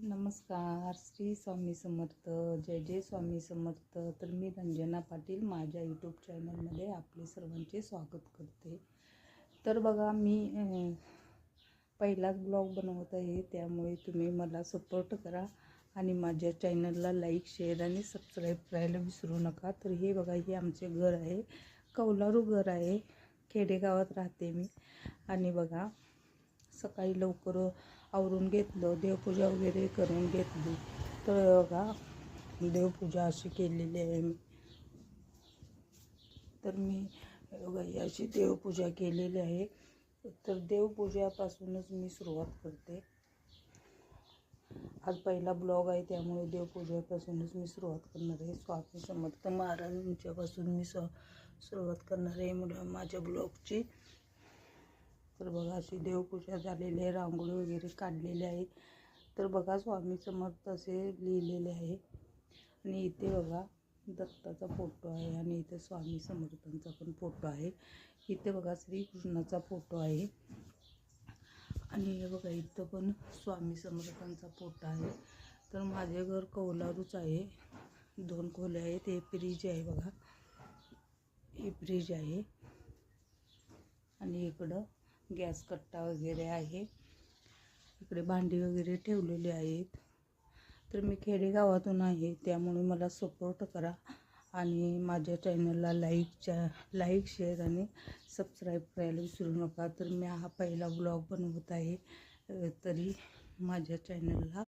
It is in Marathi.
नमस्कार, श्री स्वामी समर्थ. जय जय स्वामी समर्थ. तर मी रंजना पाटील माझ्या यूट्यूब चॅनलमध्ये आपले सर्वांचे स्वागत करते. तर बघा, मी पहिलाच ब्लॉग बनवत आहे, त्यामुळे तुम्ही मला सपोर्ट करा आणि माझ्या चॅनलला लाईक, शेअर आणि सबस्क्राईब करायला विसरू नका. तर हे बघा, हे आमचे घर आहे, कौलारू घर आहे, खेडेगावात राहते मी. आणि बघा, सकाळी लवकर आवरून घेतलं, देवपूजा वगैरे करून घेतली. तर बघा, देवपूजा अशी केलेली आहे मी. तर मी बघा अशी देवपूजा केलेली आहे. तर देवपूजापासूनच मी सुरुवात करते. आज पहिला ब्लॉग आहे, त्यामुळे देवपूजेपासूनच मी सुरुवात करणार आहे. स्वामी समर्थ महाराजांच्यापासून मी सुरुवात करणार आहे माझ्या ब्लॉगची. तर बघा, अशी देवपूजा झालेली आहे, रांगोळी वगैरे काढलेली आहे. तर बघा, स्वामी समर्थ असे लिहिलेले आहे. आणि इथे बघा दत्ताचा फोटो आहे आणि इथे स्वामी समर्थांचा पण फोटो आहे. इथे बघा श्रीकृष्णाचा फोटो आहे आणि हे बघा इथं पण स्वामी समर्थांचा फोटो आहे. तर माझे घर कौलारूच आहे, 2 खोल्या आहेत. हे फ्रीज आहे बघा, हे फ्रीज आहे आणि इकडं गॅस कट्टा वगैरे आहे. इकडे भांडी वगैरे ठेवलेली आहेत. तर मी खेडेगावातून आहे, त्यामुळे मला सपोर्ट करा आणि माझ्या चॅनलला लाईक शेअर आणि सबस्क्राईब करायला विसरू नका. तर मी हा पहिला ब्लॉग बनवत आहे, तरी माझ्या चॅनलला